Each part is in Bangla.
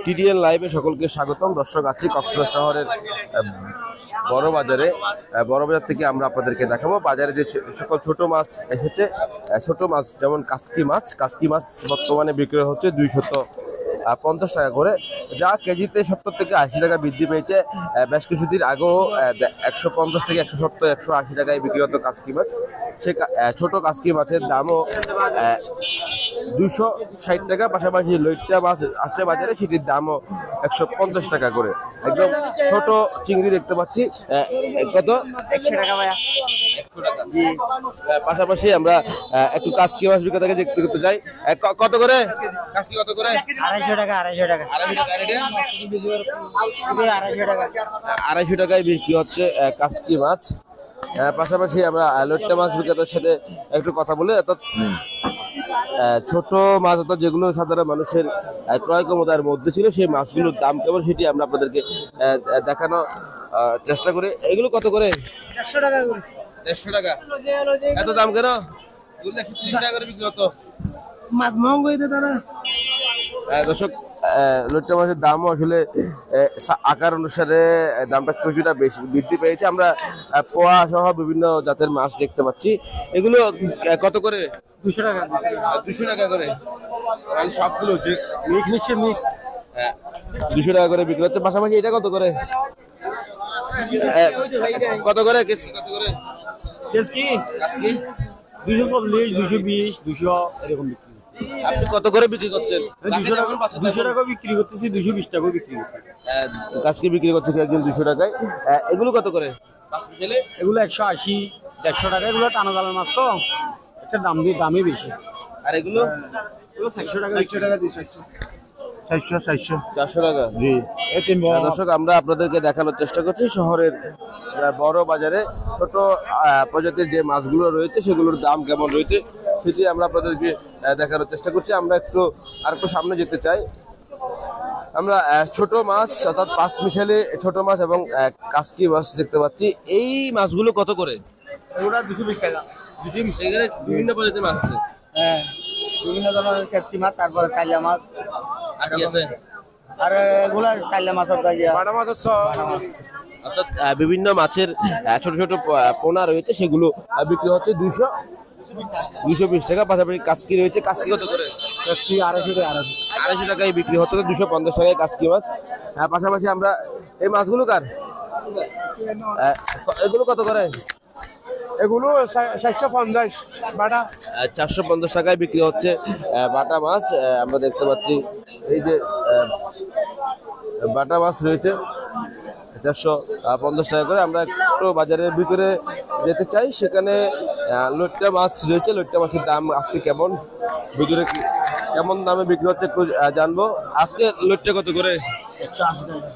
টিডিএন লাইভে সকলকে স্বাগতম। দর্শক, আছি কক্সবাজার শহরের বড় বাজার থেকে আমরা আপনাদেরকে দেখাবো বাজারে যে সকল ছোট মাছ এসেছে। ছোট মাছ যেমন কাসকি মাছ বর্তমানে বিক্রয় হচ্ছে 250 টাকা করে, যা কেজিতে 70 থেকে 80 টাকা বৃদ্ধি পেয়েছে। বেশ কিছুদিন আগেও 150 থেকে 170 180 টাকায় বিক্রি হতো কাসকি মাছ। সে ছোট কাসকি মাছের দামও 260 টাকা। পাশাপাশি লইট্টা মাছ আসছে বাজারে, সেটির দামও 150 টাকা করে। একদম ছোট চিংড়ি দেখতে পাচ্ছি, কত? 100 টাকা ভাইয়া। 100 টাকা জি। পাশাপাশি আমরা একটু কাসকি মাছ বিক্রেতাকে দেখতে করতে চাই। কত করে কাসকি? কত করে? 250 টাকা। 250 টাকা। 250 টাকায় বিক্রি হচ্ছে কাসকি মাছ। পাশাপাশি আমরা লইট্টা মাছ বিক্রেতার সাথে একটু কথা বলে, অর্থাৎ ছোট মাছ অর্থাৎ যেগুলো সাধারণ মানুষের ক্রয় ক্ষমতার মধ্যে ছিল, সেই মাছগুলোর দাম কেমন সেটি আমরা আপনাদেরকে দেখানোর চেষ্টা করি। এগুলো কত করে? 150 টাকা করে। 150 টাকা। এত দাম কেন? 30 টাকা করে বিক্রি হতো। মাছ মহঙ্গা হইতে তারা। দর্শক, লইট্টা মাছের দামও আসলে আকার অনুসারে দামটা কিছুটা বেশি বৃদ্ধি পেয়েছে। আমরা পোয়া সহ বিভিন্ন জাতের মাছ দেখতে পাচ্ছি। এগুলো কত করে? 200 টাকা। 200 টাকা করে। সবগুলো মিক্স 200 টাকা করে বিক্রি হচ্ছে। পাশাপাশি এটা কত করে? কত করে কেজি? কত করে কেজি? 240, 220, 200 এরকম বিক্রি। আপনি কত করে বিক্রি করছেন? 200 টাকা বিক্রি করতেছি, 220 টাকা বিক্রি করতেছি। কাজকে বিক্রি করছে একজন 200 টাকায়। এগুলো কত করে? এগুলো 180, 150 টাকা। এগুলো টানা জালের মাছ তো, একটা দামই বেশি। আর এগুলো 400 টাকা। 400 টাকা জি। দর্শক, আমরা আপনাদেরকে দেখানোর চেষ্টা করছি শহরের বড় বাজারে ছোট প্রজাতির যে মাছগুলো রয়েছে সেগুলোর দাম কেমন রয়েছে সেটি আমরা আপনাদেরকে দেখানোর চেষ্টা করছি। আমরা আরেকটু সামনে যেতে চাই। আমরা ছোট মাছ অর্থাৎ পাঁচ মিশালি ছোট মাছ এবং কাসকি মাছ দেখতে পাচ্ছি। এই মাছগুলো কত করে? এগুলো 220 টাকা। 220 টাকা। বিভিন্ন প্রজাতির মাছ আছে। হ্যাঁ, বিভিন্ন ধরনের কাসকি মাছ, তারপরে কাইলা মাছ আর কি আছে? আর এগুলা কাইলা মাছ আছে, বাটা মাছ আছে। অর্থাৎ বিভিন্ন মাছের ছোট ছোট পোনা রয়েছে, সেগুলো বিক্রি হচ্ছে 220 টাকা। পাশাপাশি কাসকি রয়েছে। কাসকি কত করে? কাসকি 250 টাকায় বিক্রি হতো, 250 টাকায় কাসকি মাছ। পাশাপাশি আমরা এই মাছগুলো কার এগুলো কত করে? এগুলো 450 বাটা। 450 টাকায় বিক্রি হচ্ছে বাটা মাছ। আমরা দেখতে পাচ্ছি এই যে বাটা মাছ রয়েছে 450 টাকা করে। আমরা একটু বাজারের ভিতরে যেতে চাই, সেখানে লইট্টা মাছ রয়েছে। লইট্টা মাছের দাম আজকে কেমন, ভিতরে কেমন দামে বিক্রি হচ্ছে একটু জানবো। আজকে লইট্টা কত করে? 180 টাকা।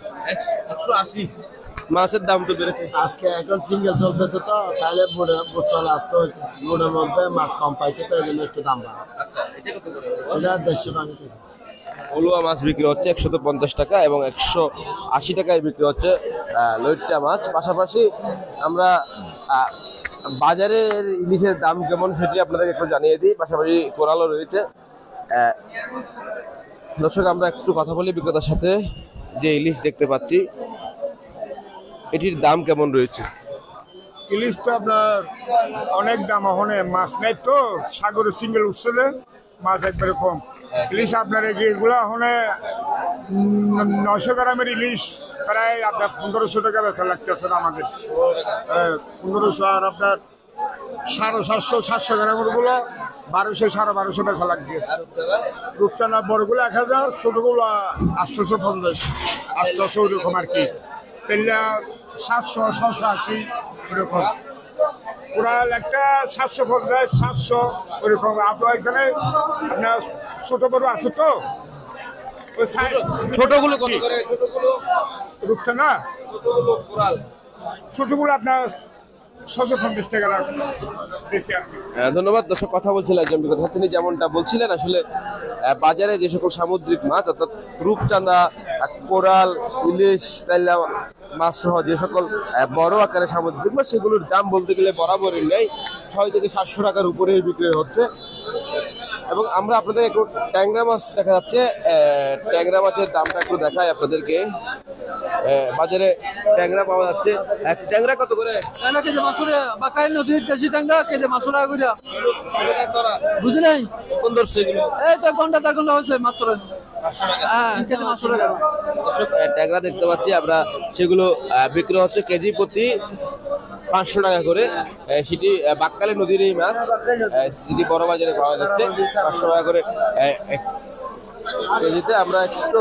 180। মাছের দাম তো বেড়েছে আজকে, এখন সিঙ্গেল চলতেছে তো, তাহলে বোর্ড চলে আসতো, বোর্ডের মধ্যে মাছ কম পাইছে তো এই জন্য একটু দাম বাড়ে। আচ্ছা, এটা কত করে? এটা 150 টাকা। অলুয়া মাছ বিক্রি হচ্ছে 150 টাকা এবং 180 টাকায় বিক্রি হচ্ছে লইট্টা মাছ। পাশাপাশি আমরা বাজারের ইলিশের দাম কেমন সেটি আপনাদেরকে একটু জানিয়ে দিই। পাশাপাশি কোরালও রয়েছে। দর্শক, আমরা একটু কথা বলি বিক্রেতার সাথে। যে ইলিশ দেখতে পাচ্ছি, এটির দাম কেমন রয়েছে? ইলিশ তো আপনার অনেক দাম। ওখানে মাছ নেই তো, সাগরে সিঙ্গেল উঠছে, মাছ একবারে কম। ইলিশ আপনার এগুলো ওখানে 900 গ্রামের ইলিশ প্রায় আপনার 1500 টাকা বেচা লাগতেছে আমাদের। 1500। আর আপনার 750-700 গ্রামের গুলো 1200 1250 বেচা লাগবে। রূপচাঁদা বড়গুলো 1000, ছোটগুলো 850 800 ওরকম আর কি। তেল্লা 700 680 ওরকম। পুরা একটা 750 700 ওরকম। আপনার এখানে আপনার ছোট বড় আছে তো, ছোটগুলো কত করে? ছোটগুলো রূপটা না, ছোটগুলো আপনার 650 টাকা রাখবেন। ধন্যবাদ। দর্শক, কথা বলছিলেন একজন বিক্রেতা, তিনি যেমনটা বলছিলেন আসলে বাজারে যে সকল সামুদ্রিক মাছ অর্থাৎ রূপচাঁদা, কোরাল, ইলিশ, তাইলা মাছ সহ যে সকল বড় আকারের সামুদ্রিক মাছ, সেগুলোর দাম বলতে গেলে বরাবরই নেই, 600 থেকে 700 টাকার উপরেই বিক্রি হচ্ছে। এবং আমরা আপনাদের একটু ট্যাংরা মাছ দেখা যাচ্ছে, ট্যাংরা মাছের দামটা একটু দেখাই আপনাদেরকে। বাজারে ট্যাংরা পাওয়া যাচ্ছে। ট্যাংরা কত করে? ট্যাংরা কেজি মাছুরে বাকাই নদীর দেশি ট্যাংরা কেজি মাছুরা করে বুঝি নাই কোন ধরছে এগুলো? এই তো ঘন্টা হয়েছে মাত্র। হ্যাঁ কেজি মাছুরা। ট্যাংরা দেখতে পাচ্ছি আমরা, সেগুলো বিক্রি হচ্ছে কেজি প্রতি 500 টাকা করে। সেটি বাক্কালে নদীর এই মাছ, যেটি বড় বাজারে পাওয়া যাচ্ছে 500 টাকা করে কেজিতে। আমরা একটু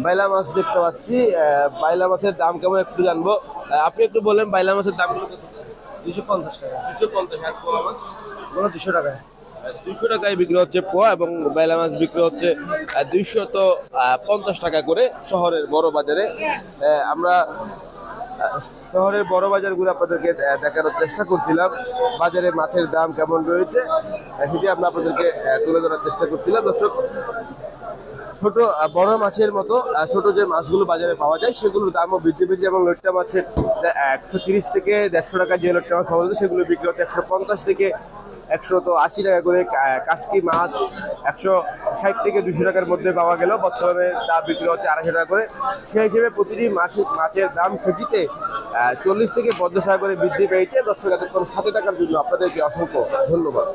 বাইলা মাছ দেখতে পাচ্ছি, বাইলা মাছের দাম কেমন একটু জানবো। আপনি একটু বললেন বাইলা মাছের দাম 250 টাকা, 250। আর পোয়া মাছ 200 টাকা। 200 টাকায় বিক্রি হচ্ছে পোয়া, এবং বাইলা মাছ বিক্রি হচ্ছে 250 টাকা করে শহরের বড় বাজারে। আমরা শহরের বড় বাজারগুলো আপনাদেরকে দেখানোর চেষ্টা করছিলাম, বাজারে মাছের দাম কেমন রয়েছে সেটি আমরা আপনাদেরকে তুলে ধরার চেষ্টা করছিলাম। দর্শক, ছোট বড় মাছের মতো ছোট যে মাছগুলো বাজারে পাওয়া যায় সেগুলোর দামও বৃদ্ধি পেয়েছে, এবং লইট্টা মাছের 130 থেকে 150 টাকা যে লইট্টা মাছ পাওয়া যায় সেগুলো বিক্রি হচ্ছে 150 থেকে 180 টাকা করে। কাসকি মাছ 160 থেকে 200 টাকার মধ্যে পাওয়া গেল, বর্তমানে তা বিক্রি হচ্ছে 250 টাকা করে। সেই হিসেবে প্রতিটি মাছের দাম কেজিতে 40 থেকে 50 টাকা করে বৃদ্ধি পেয়েছে। দর্শক, এতক্ষণ সাথে থাকার জন্য আপনাদেরকে অসংখ্য ধন্যবাদ।